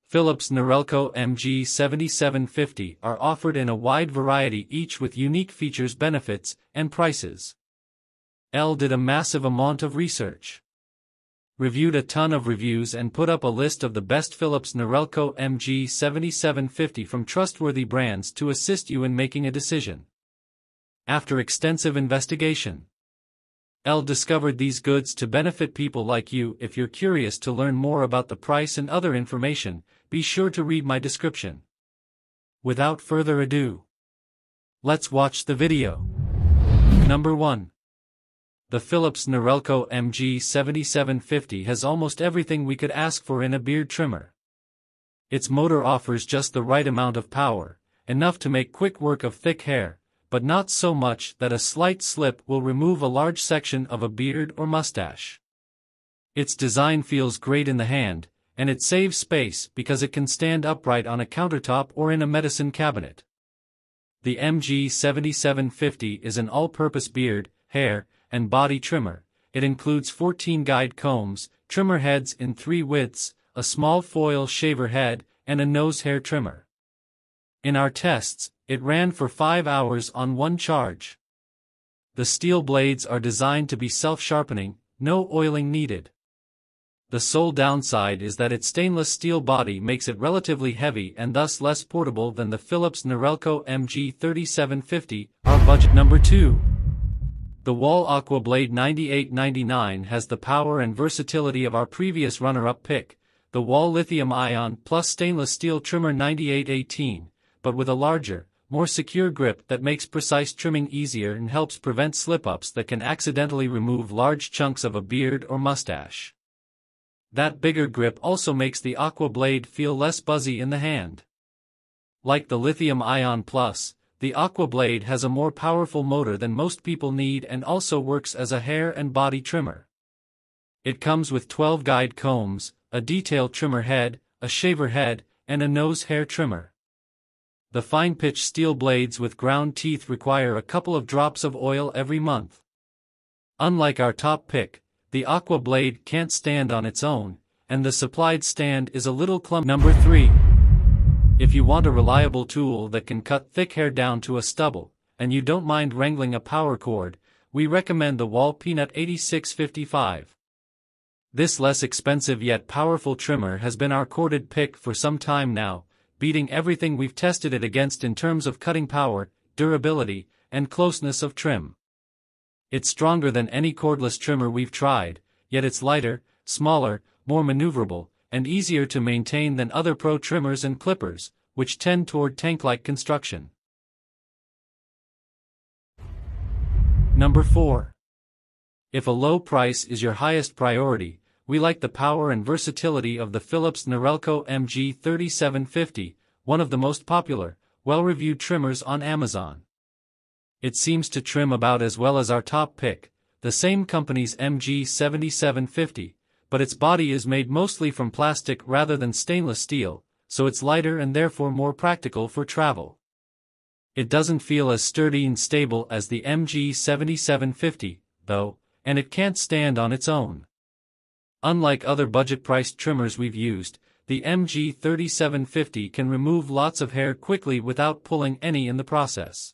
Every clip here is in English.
Philips Norelco MG7750 are offered in a wide variety, each with unique features, benefits, and prices. L did a massive amount of research, reviewed a ton of reviews, and put up a list of the best Philips Norelco MG7750 from trustworthy brands to assist you in making a decision. After extensive investigation, L discovered these goods to benefit people like you. If you're curious to learn more about the price and other information, be sure to read my description. Without further ado, let's watch the video. Number 1. The Philips Norelco MG7750 has almost everything we could ask for in a beard trimmer. Its motor offers just the right amount of power, enough to make quick work of thick hair, but not so much that a slight slip will remove a large section of a beard or mustache. Its design feels great in the hand, and it saves space because it can stand upright on a countertop or in a medicine cabinet. The MG7750 is an all-purpose beard, hair, and body trimmer. It includes 14 guide combs, trimmer heads in 3 widths, a small foil shaver head, and a nose hair trimmer. In our tests, it ran for 5 hours on one charge. The steel blades are designed to be self-sharpening, no oiling needed. The sole downside is that its stainless steel body makes it relatively heavy and thus less portable than the Philips Norelco MG3750, our budget. Number 2. The Wahl Aqua Blade 9899 has the power and versatility of our previous runner-up pick, the Wahl Lithium Ion Plus Stainless Steel Trimmer 9818, but with a larger, more secure grip that makes precise trimming easier and helps prevent slip-ups that can accidentally remove large chunks of a beard or mustache. That bigger grip also makes the Aqua blade feel less buzzy in the hand. Like the Lithium Ion Plus, the Aqua blade has a more powerful motor than most people need and also works as a hair and body trimmer. It comes with 12 guide combs, a detail trimmer head, a shaver head, and a nose hair trimmer. The fine-pitch steel blades with ground teeth require a couple of drops of oil every month. Unlike our top pick, the Aqua blade can't stand on its own, and the supplied stand is a little clumsy. Number 3. If you want a reliable tool that can cut thick hair down to a stubble, and you don't mind wrangling a power cord, we recommend the Wahl Peanut 8655. This less expensive yet powerful trimmer has been our corded pick for some time now, beating everything we've tested it against in terms of cutting power, durability, and closeness of trim. It's stronger than any cordless trimmer we've tried, yet it's lighter, smaller, more maneuverable, and easier to maintain than other pro trimmers and clippers, which tend toward tank-like construction. Number 4. If a low price is your highest priority, we like the power and versatility of the Philips Norelco MG3750, one of the most popular, well-reviewed trimmers on Amazon. It seems to trim about as well as our top pick, the same company's MG7750, but its body is made mostly from plastic rather than stainless steel, so it's lighter and therefore more practical for travel. It doesn't feel as sturdy and stable as the MG7750, though, and it can't stand on its own. Unlike other budget-priced trimmers we've used, the MG3750 can remove lots of hair quickly without pulling any in the process.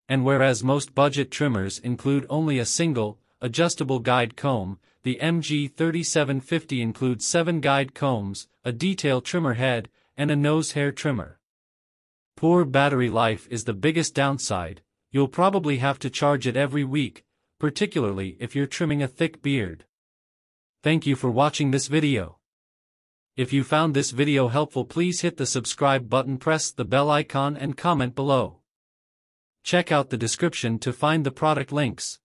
And whereas most budget trimmers include only a single, adjustable guide comb, the MG3750 includes 7 guide combs, a detail trimmer head, and a nose hair trimmer. Poor battery life is the biggest downside. You'll probably have to charge it every week, particularly if you're trimming a thick beard. Thank you for watching this video. If you found this video helpful, please hit the subscribe button, press the bell icon and comment below. Check out the description to find the product links.